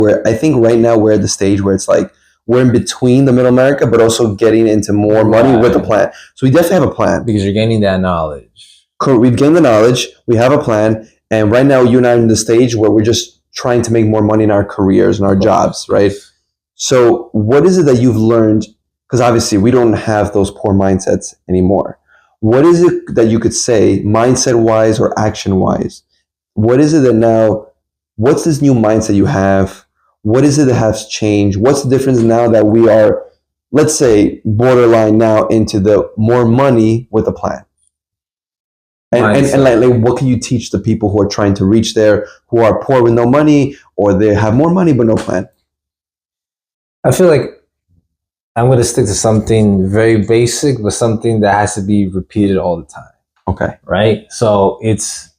where I think right now we're at the stage where it's like we're in between the middle America, but also getting into more money with a plan. So we definitely have a plan. Because you're gaining that knowledge. We've gained the knowledge. We have a plan. And right now you and I are in the stage where we're just trying to make more money in our careers and our jobs, right? So what is it that you've learned? Because obviously we don't have those poor mindsets anymore. What is it that you could say, mindset-wise or action-wise? What is it that now, what's this new mindset you have? What is it that has changed? What's the difference now that we are, let's say, borderline now into the more money with a plan? And like, what can you teach the people who are trying to reach there, who are poor with no money, or they have more money but no plan? I feel like I'm going to stick to something very basic, but something that has to be repeated all the time. Okay. Right? So it's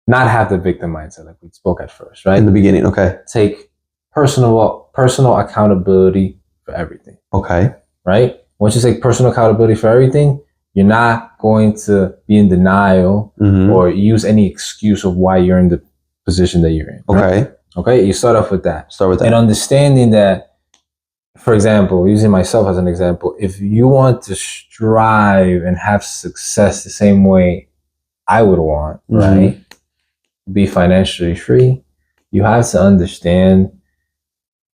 not have the victim mindset like we spoke at first, right? In the beginning, okay. Take personal accountability for everything. Okay. Right? Once you take personal accountability for everything, you're not going to be in denial or use any excuse of why you're in the position that you're in. Right? Okay. You start off with that. Start with that. And understanding that, for example, using myself as an example, if you want to strive and have success the same way I would want, right? Be financially free, you have to understand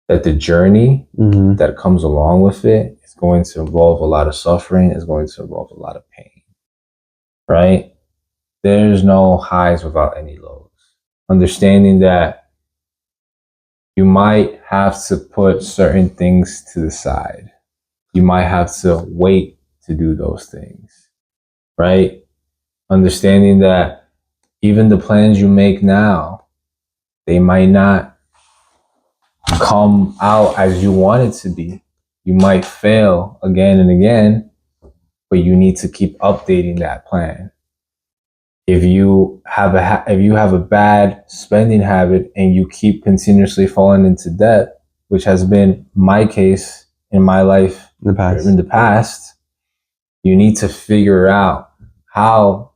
that the journey that comes along with it is going to involve a lot of suffering, is going to involve a lot of pain, right? There's no highs without any lows. Understanding that you might have to put certain things to the side. You might have to wait to do those things, right? Understanding that even the plans you make now, they might not come out as you want it to be. You might fail again and again, but you need to keep updating that plan. If you have a bad spending habit and you keep continuously falling into debt, which has been my case in my life in the past, you need to figure out, how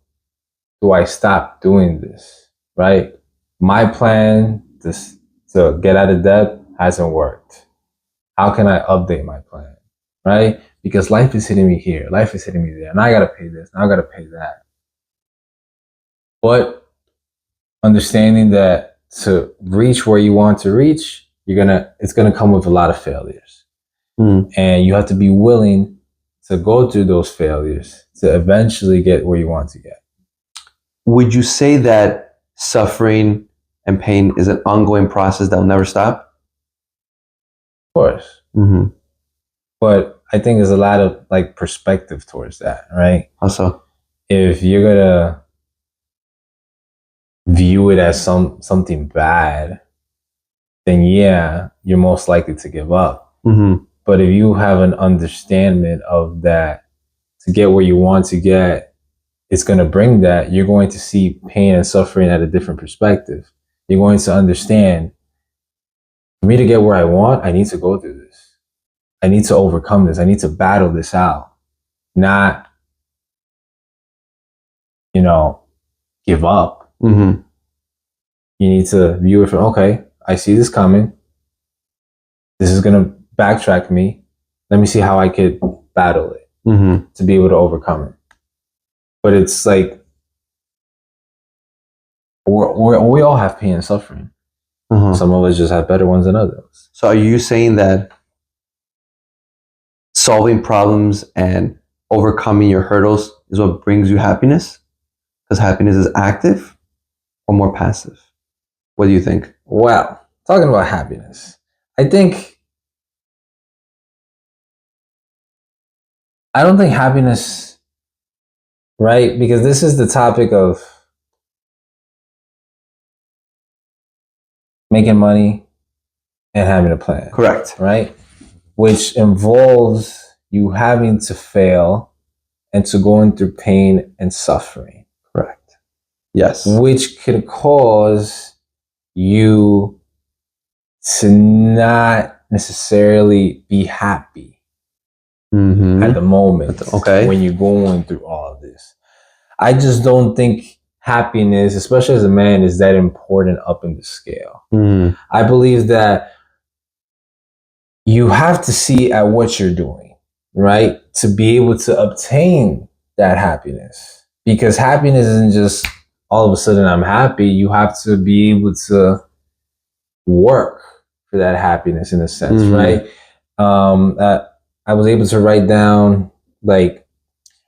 do I stop doing this, right? My plan to get out of debt hasn't worked. How can I update my plan, right? Because life is hitting me here, life is hitting me there, and I gotta pay this, and I gotta pay that. But understanding that to reach where you want to reach, it's gonna come with a lot of failures. And you have to be willing to go through those failures to eventually get where you want to get. Would you say that suffering and pain is an ongoing process that will never stop? Of course. But I think there's a lot of like perspective towards that, right? How so? If you're gonna view it as something bad, then yeah, you're most likely to give up. But if you have an understanding of that, to get where you want to get, it's going to bring that, you're going to see pain and suffering at a different perspective. You're going to understand, for me to get where I want, I need to go through this. I need to overcome this. I need to battle this out. Not, give up. You need to view it from, okay, I see this coming. This is going to backtrack me. Let me see how I could battle it to be able to overcome it. But it's like, we all have pain and suffering. Some of us just have better ones than others. So are you saying that solving problems and overcoming your hurdles is what brings you happiness? Because happiness is active or more passive? What do you think? Well, talking about happiness, I don't think happiness, right? Because this is the topic of making money and having a plan. Correct. Right? Which involves you having to fail and to going through pain and suffering. Correct. Yes. Which could cause you to not necessarily be happy at the moment. Okay. When you're going through all of this. I just don't think happiness, especially as a man, is that important up in the scale. Mm. I believe that you have to see at what you're doing, right? To be able to obtain that happiness. Because happiness isn't just all of a sudden I'm happy. You have to be able to work for that happiness in a sense, right? I was able to write down, like,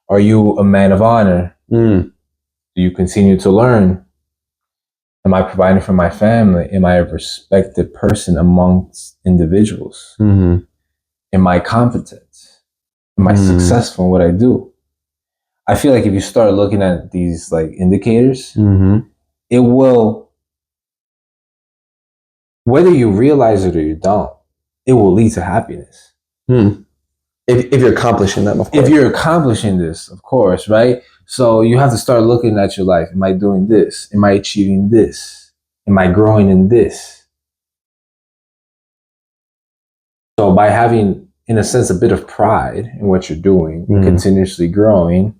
are you a man of honor? Mm. Do you continue to learn? Am I providing for my family? Am I a respected person amongst individuals? Mm-hmm. Am I competent? Am I successful in what I do? I feel like if you start looking at these like indicators, it will, whether you realize it or you don't, it will lead to happiness. If you're accomplishing them, of course. If you're accomplishing this, of course, right? So you have to start looking at your life. Am I doing this? Am I achieving this? Am I growing in this? So by having, in a sense, a bit of pride in what you're doing and continuously growing,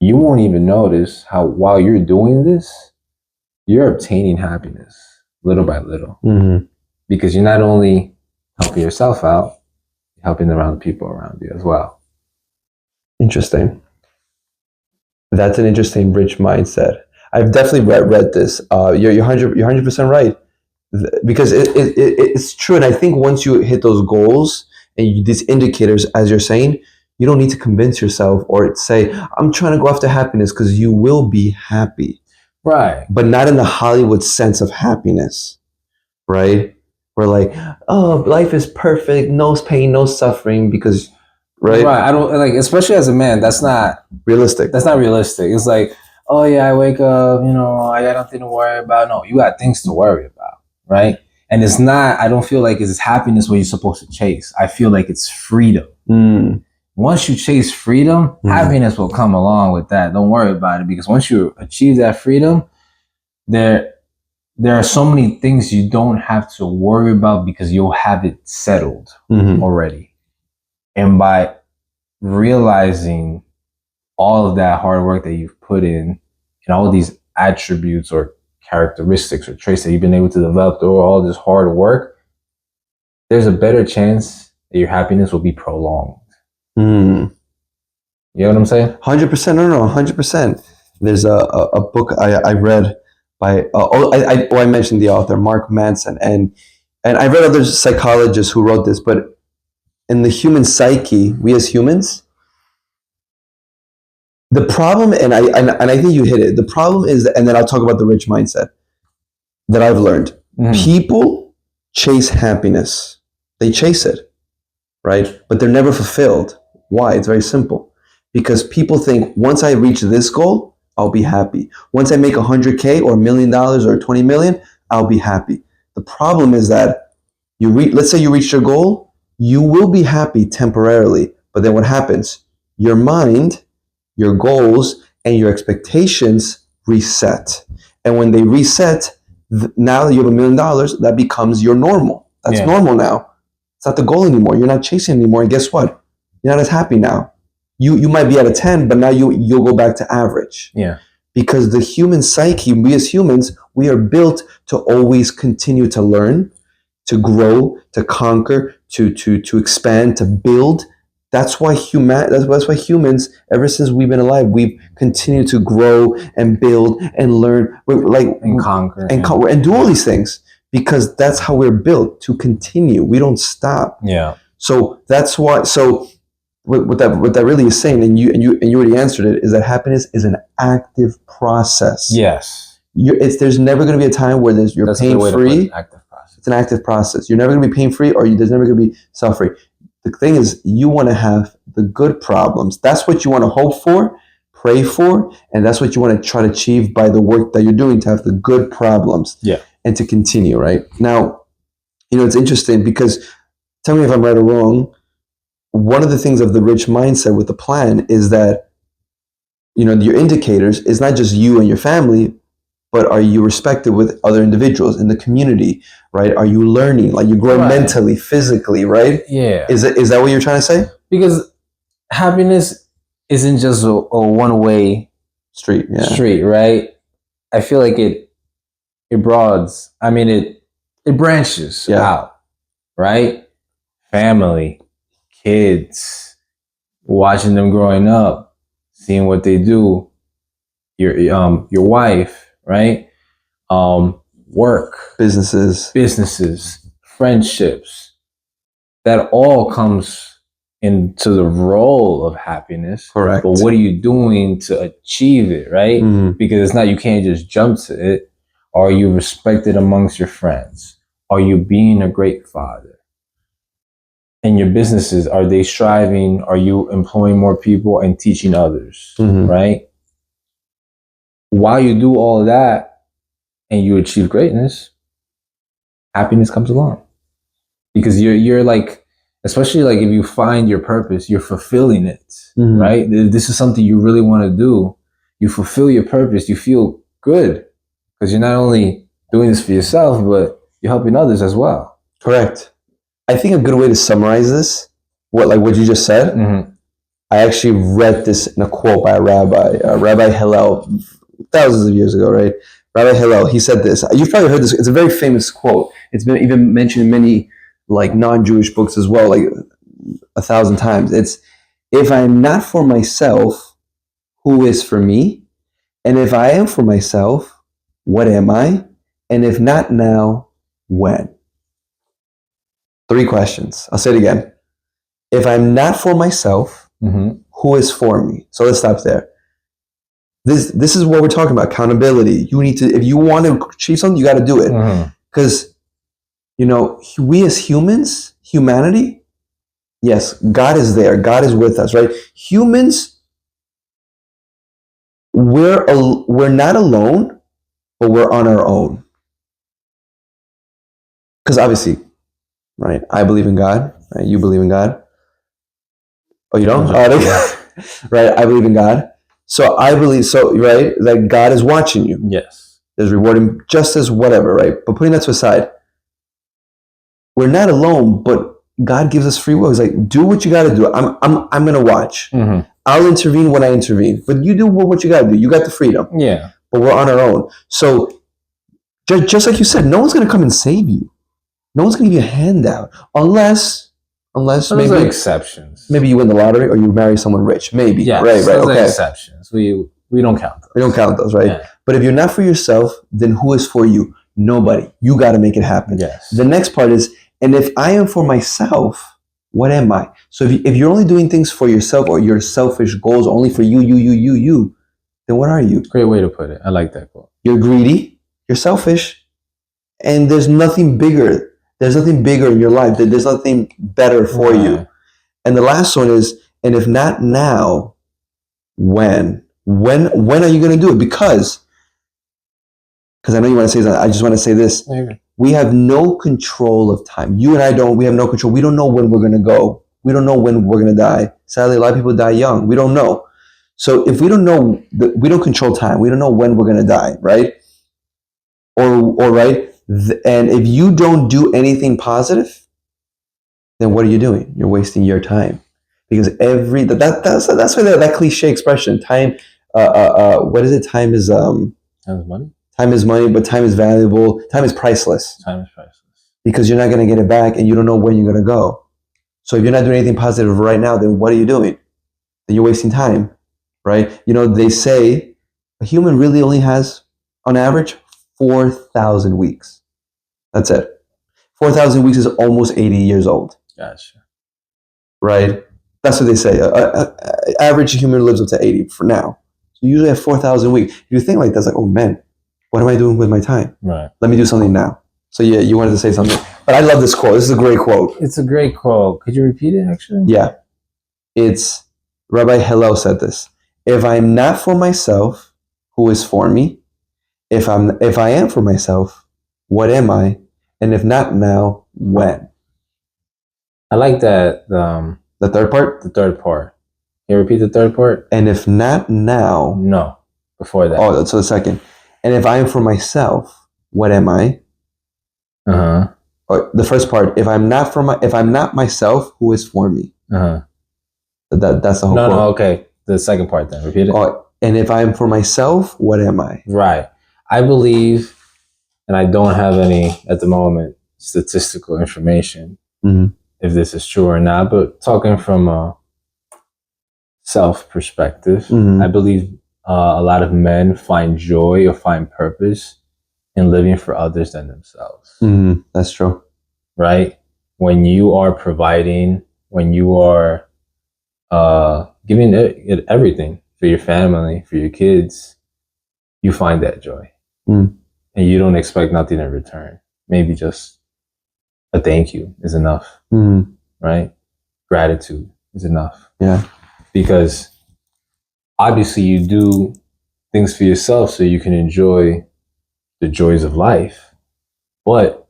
you won't even notice how while you're doing this, you're obtaining happiness little by little. Because you're not only helping yourself out, you're helping around the people around you as well. Interesting. That's an interesting rich mindset. I've definitely read this. You're 100% right, because it's true. And I think once you hit those goals and these indicators, as you're saying, you don't need to convince yourself or say, I'm trying to go after happiness, because you will be happy. Right. But not in the Hollywood sense of happiness, right? We're like, oh, life is perfect, no pain, no suffering, because, right? I don't like, especially as a man, that's not realistic. That's not realistic. It's like, oh yeah, I wake up, I got nothing to worry about. No, you got things to worry about, right? And it's not, I don't feel like it's happiness what you're supposed to chase. I feel like it's freedom. Once you chase freedom, happiness will come along with that. Don't worry about it, because once you achieve that freedom, there are so many things you don't have to worry about because you'll have it settled already. And by realizing all of that hard work that you've put in and all these attributes or characteristics or traits that you've been able to develop through all this hard work, there's a better chance that your happiness will be prolonged. You know what I'm saying? 100%. No, 100%. There's a book I read by, I mentioned the author, Mark Manson, and I read other psychologists who wrote this, but in the human psyche, we as humans, the problem, and I think you hit it, the problem is, and then I'll talk about the rich mindset that I've learned. People chase happiness. They chase it, right? But they're never fulfilled. Why? It's very simple. Because people think, once I reach this goal, I'll be happy. Once I make 100K or $1 million or 20 million, I'll be happy. The problem is that let's say you reach your goal, you will be happy temporarily. But then what happens? Your mind, your goals, and your expectations reset. And when they reset, now that you have $1 million, that becomes your normal. That's normal now. It's not the goal anymore. You're not chasing anymore. And guess what? You're not as happy now. You might be at a 10, but now you'll go back to average. Yeah. Because the human psyche, we as humans, we are built to always continue to learn, to grow, to conquer, to expand, to build. That's why humans, ever since we've been alive, we've continued to grow and build and learn, and conquer and do all these things, because that's how we're built, to continue. We don't stop. Yeah. So that's why. So what that really is saying, and you already answered it, is that happiness is an active process. Yes. There's never going to be a time where you're pain free. It's an active process. You're never going to be pain free, or there's never going to be suffering. The thing is, you want to have the good problems. That's what you want to hope for, pray for, and that's what you want to try to achieve by the work that you're doing, to have the good problems. Yeah. And to continue, right? Now, it's interesting, because, tell me if I'm right or wrong, one of the things of the rich mindset with the plan is that, your indicators is not just you and your family, but are you respected with other individuals in the community, right? Are you learning? Like, you grow mentally, physically, right? Yeah. Is that what you're trying to say? Because happiness isn't just a one-way street, yeah. street, right? I feel like it broadens. I mean, it branches out, right? Family, kids, watching them growing up, seeing what they do. Your wife, right? Work, businesses, friendships. That all comes into the role of happiness. Correct. But what are you doing to achieve it, right? Mm-hmm. Because it's not, you can't just jump to it. Are you respected amongst your friends? Are you being a great father? And your businesses, are they striving? Are you employing more people and teaching others, right? While you do all of that and you achieve greatness, happiness comes along. Because you're like, especially like if you find your purpose, you're fulfilling it, right? This is something you really want to do. You fulfill your purpose. You feel good because you're not only doing this for yourself, but you're helping others as well. Correct. I think a good way to summarize this, what you just said, I actually read this in a quote by a Rabbi Hillel, thousands of years ago, right? Rabbi Hillel, he said this. You've probably heard this. It's a very famous quote. It's been even mentioned in many like non-Jewish books as well, like 1,000 times. It's, if I'm not for myself, who is for me? And if I am for myself, what am I? And if not now, when? 3 questions. I'll say it again. If I'm not for myself, who is for me? So let's stop there. This is what we're talking about, accountability. You need to, if you want to achieve something, you got to do it. Because, you know, we as humans, humanity, yes, God is there. God is with us, right? Humans, we're not alone, but we're on our own. Because obviously, right, I believe in God, right? You believe in God. Oh, you don't? Right, I believe in God. So I believe, right, that God is watching you. Yes. There's rewarding justice, whatever, right? But putting that to aside, we're not alone, but God gives us free will. He's like, do what you got to do. I'm going to watch. I'll intervene when I intervene. But you do what you got to do. You got the freedom. Yeah. But we're on our own. So just like you said, no one's going to come and save you. No one's going to give you a handout. Unless maybe are exceptions. Maybe you win the lottery or you marry someone rich. Maybe. Yes, right. Those Okay. are exceptions. We don't count those. We don't count those, right? Yeah. But if you're not for yourself, then who is for you? Nobody. You got to make it happen. Yes. The next part is, and if I am for myself, what am I? So if you're only doing things for yourself or your selfish goals only for you, then what are you? Great way to put it. I like that quote. You're greedy. You're selfish. And there's nothing bigger. There's nothing bigger in your life. There's nothing better for you. And the last one is, and if not now, when? When are you going to do it? Because I know you want to say that. I just want to say this. We have no control of time. You and I don't. We have no control. We don't know when we're going to go. We don't know when we're going to die. Sadly, a lot of people die young. We don't know. So if we don't know, we don't control time. We don't know when we're going to die, right? Or right? And if you don't do anything positive, then what are you doing? You're wasting your time. Because that's why that cliche expression, time, what is it? Time is money. Time is money, but time is valuable. Time is priceless. Time is priceless. Because you're not going to get it back and you don't know when you're going to go. So if you're not doing anything positive right now, then what are you doing? Then you're wasting time, right? You know, they say a human really only has, on average, 4,000 weeks. That's it. 4,000 weeks is almost 80 years old. Gotcha. Right? That's what they say. Average human lives up to 80 for now. So you usually have 4,000 weeks. If you think like that, it's like, oh man, what am I doing with my time? Right. Let me do something now. So yeah, you wanted to say something. But I love this quote. This is a great quote. It's a great quote. Could you repeat it actually? Yeah. It's Rabbi Hillel said this. If I'm not for myself, who is for me? If I am for myself, what am I? And if not now, when? I like that. The third part? The third part. Can you repeat the third part? And if not now. No. Before that. Oh, so the second. And if I am for myself, what am I? Or the first part, if I'm not myself, who is for me? That's the whole quote. No, okay. The second part then. Repeat it. Oh, And if I'm for myself, what am I? Right. I believe, and I don't have any at the moment statistical information if this is true or not, but talking from a self perspective, I believe a lot of men find joy or find purpose in living for others than themselves. That's true. Right? When you are providing, when you are giving it everything for your family, for your kids, you find that joy. And you don't expect nothing in return. Maybe just a thank you is enough. Right? Gratitude is enough. Yeah. Because obviously you do things for yourself so you can enjoy the joys of life. But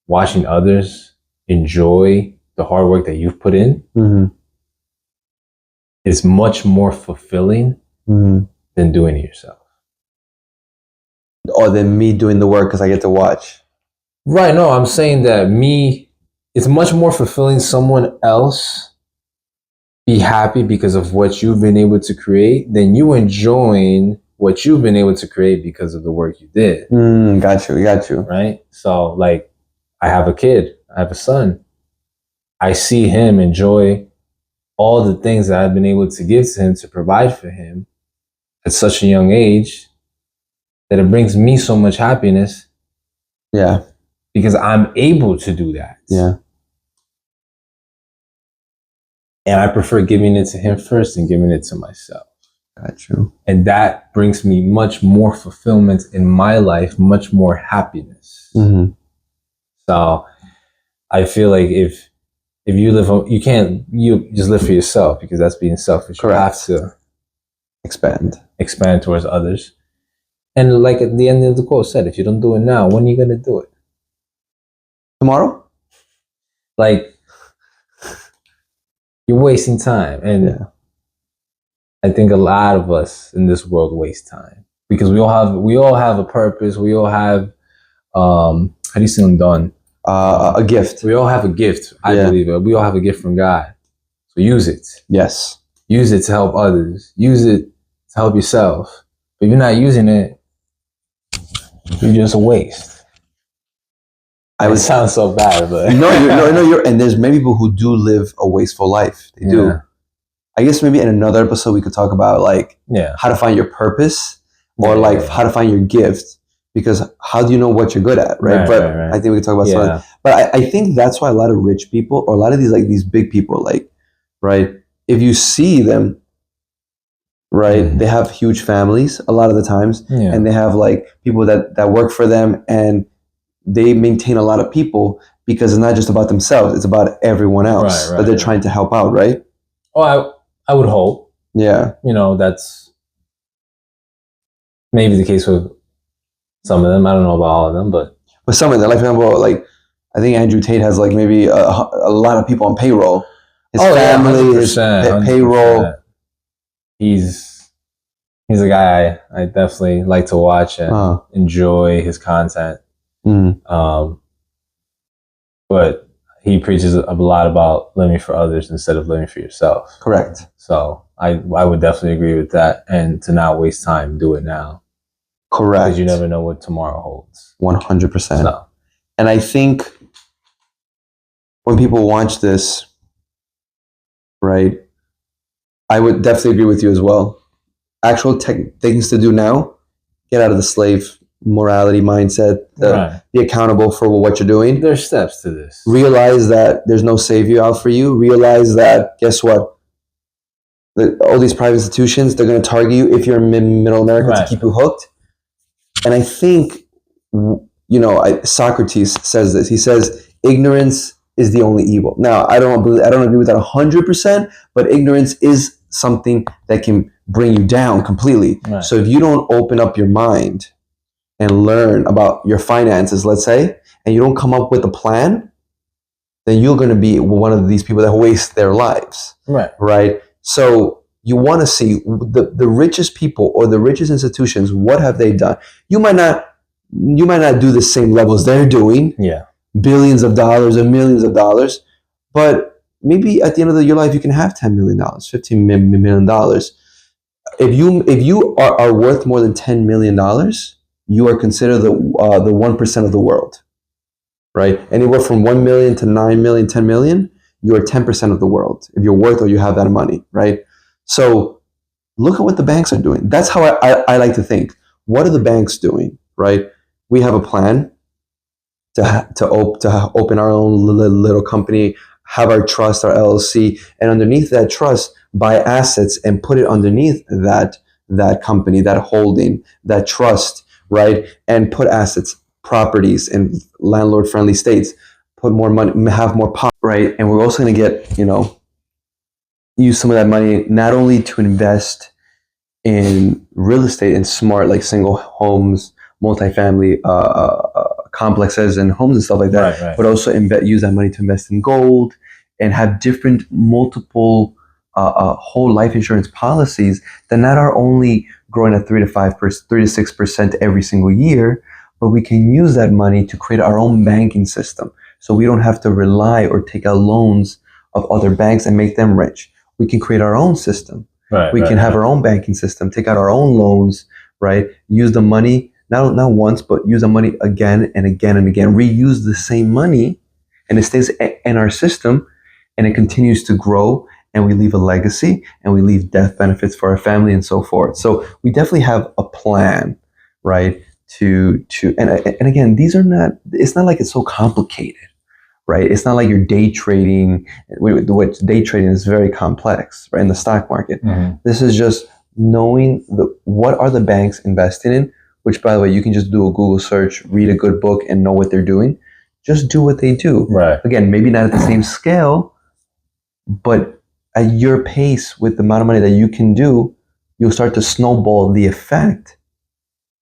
watching others enjoy the hard work that you've put in is much more fulfilling than doing it yourself. Or than me doing the work because I get to watch. Right. No, I'm saying that it's much more fulfilling someone else be happy because of what you've been able to create than you enjoying what you've been able to create because of the work you did. Got you. Right? So, like, I have a kid. I have a son. I see him enjoy all the things that I've been able to give to him to provide for him at such a young age that it brings me so much happiness. Yeah. Because I'm able to do that. Yeah. And I prefer giving it to him first than giving it to myself. Got you. And that brings me much more fulfillment in my life, much more happiness. So I feel like if you live, you just live for yourself because that's being selfish. Correct. You have to expand towards others. And like at the end of the quote said, if you don't do it now, when are you going to do it? Tomorrow? Like, you're wasting time. And I think a lot of us in this world waste time because we all have a purpose. We all have, how do you say done? A gift. We all have a gift. I believe it. We all have a gift from God. So use it. Yes. Use it to help others. Use it to help yourself. But if you're not using it, you're just a waste. It sounds so bad, but and there's many people who do live a wasteful life. They do. I guess maybe in another episode we could talk about how to find your purpose or how to find your gift, because how do you know what you're good at, right? I think we could talk about something. But I think that's why a lot of rich people or a lot of these big people, if you see them, they have huge families a lot of the times, and they have people that work for them, and they maintain a lot of people because it's not just about themselves, it's about everyone else that they're trying to help out, right? Oh, I would hope. Yeah. That's maybe the case with some of them. I don't know about all of them, but some of them, for example, I think Andrew Tate has maybe a lot of people on payroll. His family, his payroll. He's a guy I definitely like to watch and enjoy his content. But he preaches a lot about living for others instead of living for yourself. Correct. So I would definitely agree with that, and to not waste time, do it now. Correct. Because you never know what tomorrow holds. 100%. So. And I think when people watch this, I would definitely agree with you as well. Actual things to do now: get out of the slave morality mindset, be accountable for what you're doing. There's steps to this. Realize that there's no savior out for you. Realize that, guess what? All these private institutions, they're going to target you if you're in middle America to keep you hooked. And I think, Socrates says this. He says, ignorance is the only evil. Now, I don't agree with that 100%, but ignorance is something that can bring you down completely. Right. So if you don't open up your mind and learn about your finances, let's say, and you don't come up with a plan, then you're going to be one of these people that waste their lives. Right? So you want to see the richest people or the richest institutions, what have they done? You might not do the same levels they're doing. Yeah. Billions of dollars or millions of dollars, but maybe at the end of your life, you can have $10 million, $15 million. if you are worth more than $10 million, you are considered the 1% of the world, right? Anywhere from 1 million to 9 million, 10 million, you are 10% of the world if you're worth or you have that money, right? So look at what the banks are doing. That's how I like to think. What are the banks doing, right? We have a plan to open our own little company, have our trust, our LLC, and underneath that trust, buy assets and put it underneath that company, that holding, that trust, right? And put assets, properties in landlord-friendly states, put more money, have more power, right? And we're also going to get, use some of that money not only to invest in real estate and smart, like single homes, multifamily complexes and homes and stuff like that, Right. but also use that money to invest in gold and have different multiple whole life insurance policies that not are only growing at 3 to 6% every single year, but we can use that money to create our own banking system. So we don't have to rely or take out loans of other banks and make them rich. We can create our own system. We can have our own banking system, take out our own loans, right? Use the money, not once, but use the money again and again and again. Reuse the same money, and it stays in our system, and it continues to grow, and we leave a legacy, and we leave death benefits for our family and so forth. So we definitely have a plan, right? And again, these are not, it's not like it's so complicated. Right? It's not like you're day trading, which day trading is very complex, right? In the stock market. Mm-hmm. This is just knowing what are the banks investing in, which by the way, you can just do a Google search, read a good book and know what they're doing. Just do what they do. Right. Again, maybe not at the same scale, but at your pace with the amount of money that you can do, you'll start to snowball the effect,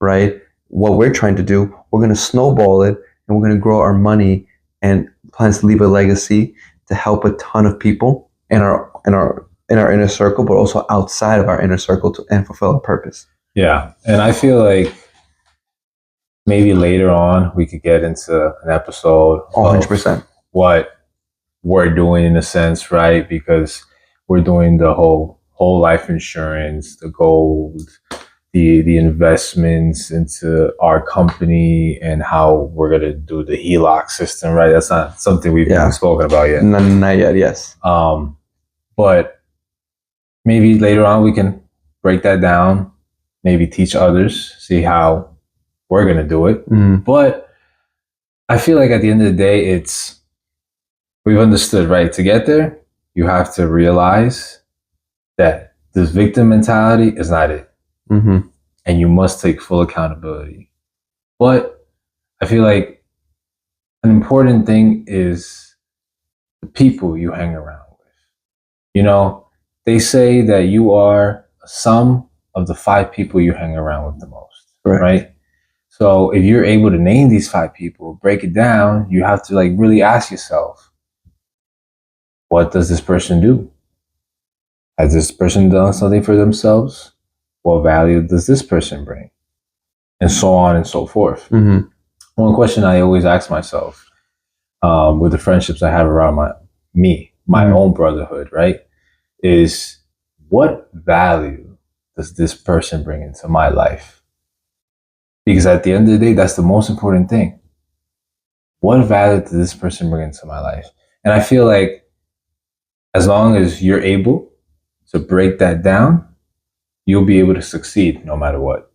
right? What we're trying to do, we're going to snowball it and we're going to grow our money and plans to leave a legacy to help a ton of people in our inner circle, but also outside of our inner circle and fulfill a purpose. Yeah. And I feel like maybe later on we could get into an episode 100%. What we're doing in a sense, right? Because we're doing the whole life insurance, the gold, the investments into our company and how we're going to do the HELOC system, right? That's not something we've even spoken about yet. Not yet, yes. But maybe later on we can break that down, maybe teach others, see how we're going to do it. Mm. But I feel like at the end of the day, we've understood, right? To get there, you have to realize that this victim mentality is not it. Mm-hmm. And you must take full accountability. But I feel like an important thing is the people you hang around with. They say that you are a sum of the 5 people you hang around with the most, right? So if you're able to name these 5 people, break it down, you have to really ask yourself, what does this person do? Has this person done something for themselves? What value does this person bring? And so on and so forth. Mm-hmm. One question I always ask myself with the friendships I have around my mm-hmm. own brotherhood, right, is what value does this person bring into my life? Because at the end of the day, that's the most important thing. What value does this person bring into my life? And I feel like as long as you're able to break that down, you'll be able to succeed no matter what.